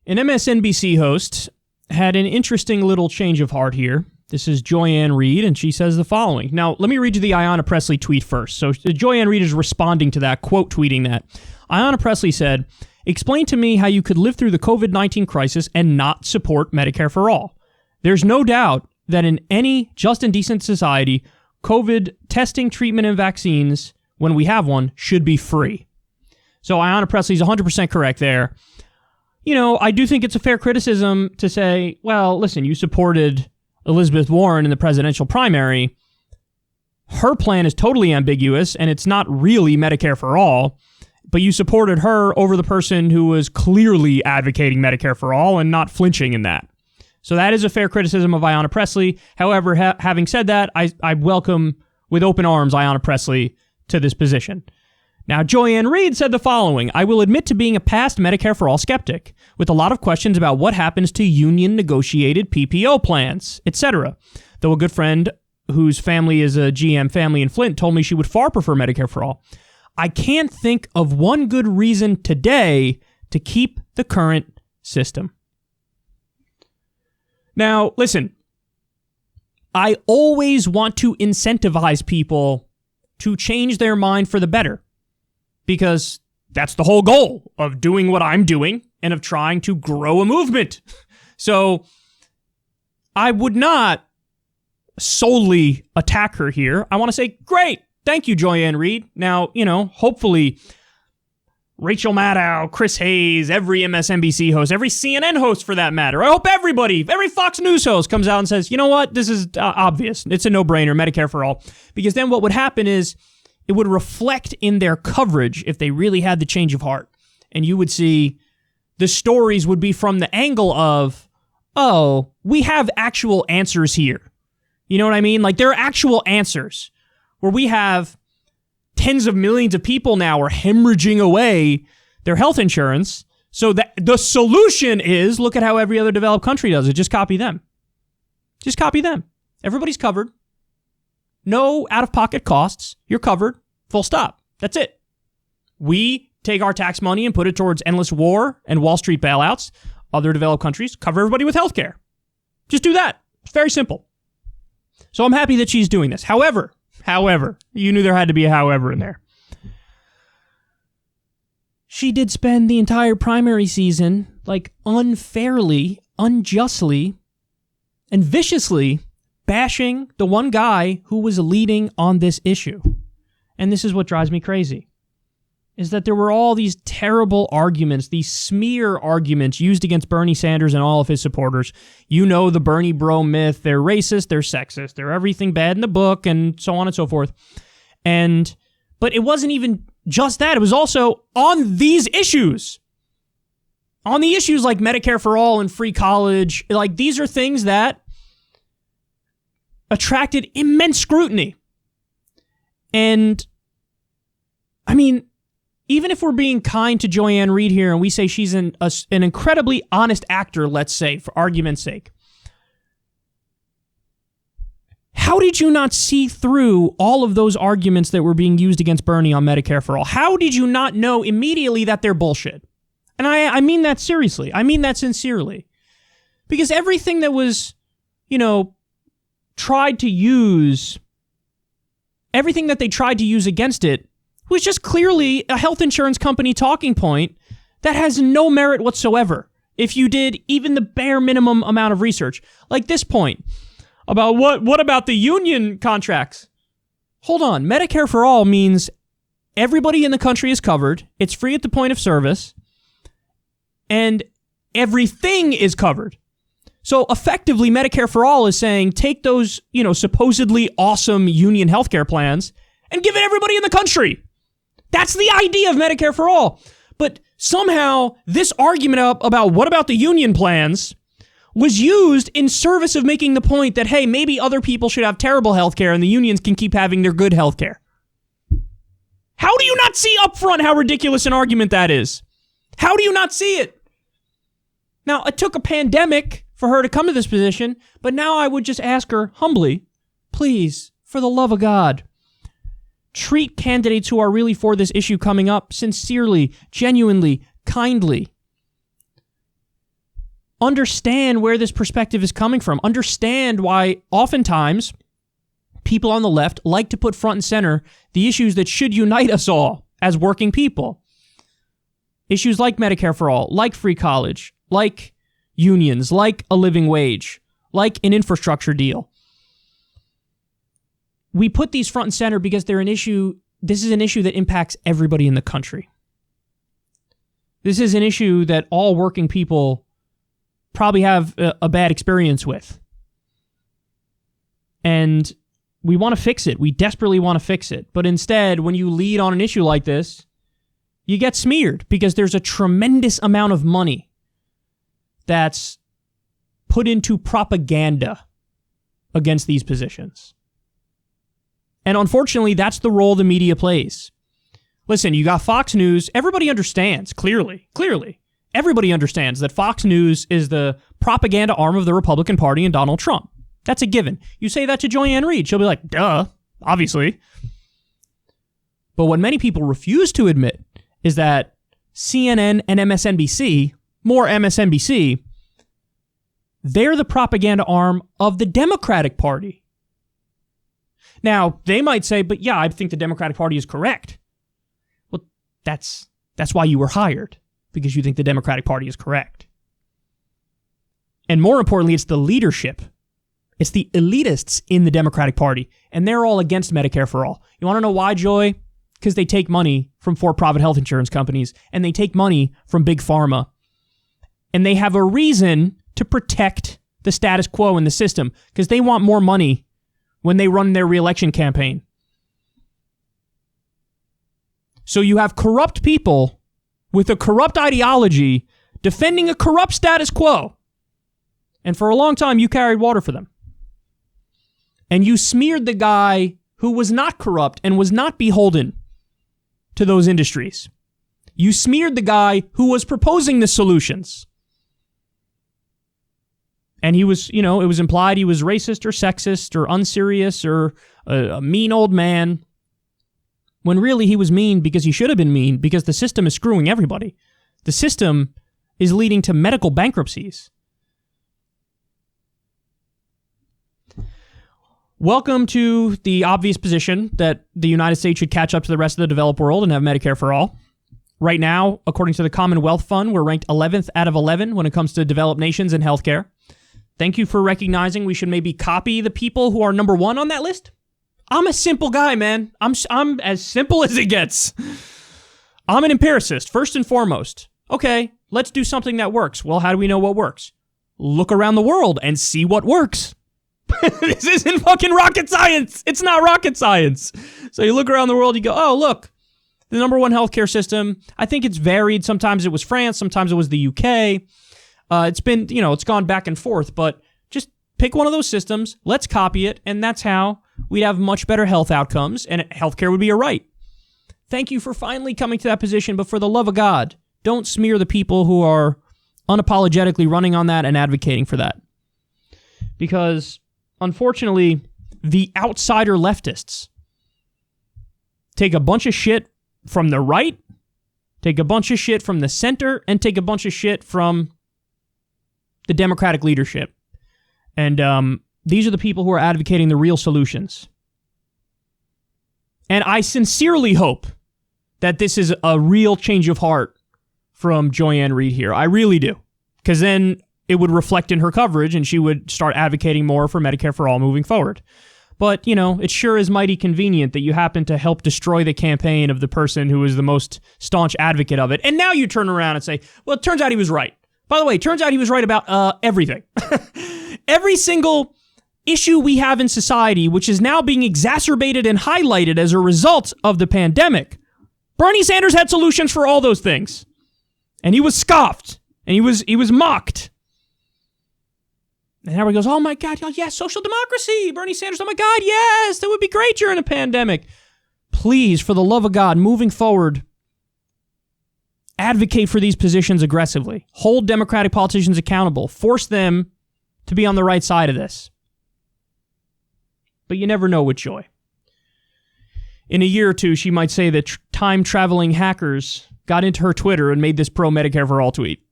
An MSNBC host had an interesting little change of heart here. This is Joyanne Reid, and she says the following. Now, let me read you the Ayanna Pressley tweet first. So Joyanne Reid is responding to that, quote tweeting that. Ayanna Pressley said, "Explain to me how you could live through the COVID-19 crisis and not support Medicare for all. There's no doubt that in any just and decent society, COVID testing, treatment, and vaccines, when we have one, should be free." So Ayanna Pressley's 100% correct there. You know, I do think it's a fair criticism to say, well, listen, you supported Elizabeth Warren in the presidential primary. Her plan is totally ambiguous, and it's not really Medicare for all, but you supported her over the person who was clearly advocating Medicare for all and not flinching in that. So that is a fair criticism of Ayanna Pressley. However, having said that, I welcome with open arms Ayanna Pressley to this position. Now, Joyanne Reid said the following: "I will admit to being a past Medicare for all skeptic, with a lot of questions about what happens to union-negotiated PPO plans, etc. Though a good friend whose family is a GM family in Flint told me she would far prefer Medicare for all. I can't think of one good reason today to keep the current system." Now, listen, I always want to incentivize people to change their mind for the better, because that's the whole goal of doing what I'm doing and of trying to grow a movement. So I would not solely attack her here. I want to say, great, thank you, Joyanne Reid. Now, you know, hopefully Rachel Maddow, Chris Hayes, every MSNBC host, every CNN host for that matter, I hope everybody, every Fox News host comes out and says, you know what, this is obvious. It's a no-brainer, Medicare for all. Because then what would happen is it would reflect in their coverage if they really had the change of heart. And you would see the stories would be from the angle of, oh, we have actual answers here. You know what I mean? Like, there are actual answers where we have tens of millions of people now are hemorrhaging away their health insurance. So that the solution is, look at how every other developed country does it. Just copy them. Just copy them. Everybody's covered. No out-of-pocket costs. You're covered. Full stop. That's it. We take our tax money and put it towards endless war and Wall Street bailouts. Other developed countries cover everybody with health care. Just do that. It's very simple. So I'm happy that she's doing this. However, you knew there had to be a however in there. She did spend the entire primary season, like, unfairly, unjustly, and viciously bashing the one guy who was leading on this issue. And this is what drives me crazy, is that there were all these terrible arguments, these smear arguments used against Bernie Sanders and all of his supporters. You know the Bernie bro myth. They're racist, they're sexist, they're everything bad in the book, and so on and so forth. But it wasn't even just that. It was also on these issues. On the issues like Medicare for all and free college. Like, these are things that attracted immense scrutiny. And, I mean, even if we're being kind to Joyanne Reid here and we say she's an incredibly honest actor, let's say, for argument's sake, how did you not see through all of those arguments that were being used against Bernie on Medicare for all? How did you not know immediately that they're bullshit? And I mean that seriously. I mean that sincerely. Because everything that was, tried to use, everything that they tried to use against it was just clearly a health insurance company talking point that has no merit whatsoever. If you did even the bare minimum amount of research, like this point about what about the union contracts? Hold on. Medicare for all means everybody in the country is covered. It's free at the point of service. And everything is covered. So effectively, Medicare for all is saying, take those, supposedly awesome union healthcare plans and give it everybody in the country. That's the idea of Medicare for all. But somehow this argument about what about the union plans was used in service of making the point that, hey, maybe other people should have terrible healthcare and the unions can keep having their good healthcare. How do you not see up front how ridiculous an argument that is? How do you not see it? Now, it took a pandemic for her to come to this position, but now I would just ask her humbly, please, for the love of God, treat candidates who are really for this issue coming up sincerely, genuinely, kindly. understand where this perspective is coming from. Understand why oftentimes people on the left like to put front and center the issues that should unite us all as working people. Issues like Medicare for all, like free college, like unions, like a living wage, like an infrastructure deal. We put these front and center because they're an issue. This is an issue that impacts everybody in the country. This is an issue that all working people probably have a bad experience with. And we want to fix it. We desperately want to fix it. But instead, when you lead on an issue like this, you get smeared because there's a tremendous amount of money that's put into propaganda against these positions. And unfortunately, that's the role the media plays. Listen, you got Fox News. Everybody understands, clearly. Everybody understands that Fox News is the propaganda arm of the Republican Party and Donald Trump. That's a given. You say that to Joy-Ann Reid, she'll be like, duh, obviously. But what many people refuse to admit is that CNN and MSNBC, more MSNBC, they're the propaganda arm of the Democratic Party. Now, they might say, but yeah, I think the Democratic Party is correct. Well, that's why you were hired, because you think the Democratic Party is correct. And more importantly, it's the leadership. It's the elitists in the Democratic Party, and they're all against Medicare for all. You want to know why, Joy? Because they take money from for-profit health insurance companies, and they take money from big pharma. And they have a reason to protect the status quo in the system, because they want more money when they run their re-election campaign. So you have corrupt people with a corrupt ideology defending a corrupt status quo. And for a long time, you carried water for them. And you smeared the guy who was not corrupt and was not beholden to those industries. You smeared the guy who was proposing the solutions. And he was, it was implied he was racist or sexist or unserious or a mean old man. When really he was mean because he should have been mean, because the system is screwing everybody. The system is leading to medical bankruptcies. Welcome to the obvious position that the United States should catch up to the rest of the developed world and have Medicare for all. Right now, according to the Commonwealth Fund, we're ranked 11th out of 11 when it comes to developed nations in healthcare. Thank you for recognizing we should maybe copy the people who are number one on that list. I'm a simple guy, man. I'm as simple as it gets. I'm an empiricist, first and foremost. Okay, let's do something that works. Well, how do we know what works? Look around the world and see what works. This isn't fucking rocket science. It's not rocket science. So you look around the world, you go, oh, look, the number one healthcare system. I think it's varied. Sometimes it was France. Sometimes it was the UK. It's been, it's gone back and forth, but just pick one of those systems. Let's copy it. And that's how we'd have much better health outcomes and healthcare would be a right. Thank you for finally coming to that position. But for the love of God, don't smear the people who are unapologetically running on that and advocating for that. Because unfortunately, the outsider leftists take a bunch of shit from the right, take a bunch of shit from the center, and take a bunch of shit from the Democratic leadership. And these are the people who are advocating the real solutions. And I sincerely hope that this is a real change of heart from Joy-Ann Reid here. I really do. Because then it would reflect in her coverage and she would start advocating more for Medicare for all moving forward. But, it sure is mighty convenient that you happen to help destroy the campaign of the person who is the most staunch advocate of it. And now you turn around and say, well, it turns out he was right. By the way, it turns out he was right about everything. Every single issue we have in society, which is now being exacerbated and highlighted as a result of the pandemic. Bernie Sanders had solutions for all those things. And he was scoffed. And he was mocked. And everybody goes, oh my God, yes, social democracy. Bernie Sanders, oh my God, yes, that would be great during a pandemic. Please, for the love of God, moving forward, advocate for these positions aggressively. Hold Democratic politicians accountable. Force them to be on the right side of this. But you never know with Joy. In a year or two, she might say that time-traveling hackers got into her Twitter and made this pro-Medicare for all tweet.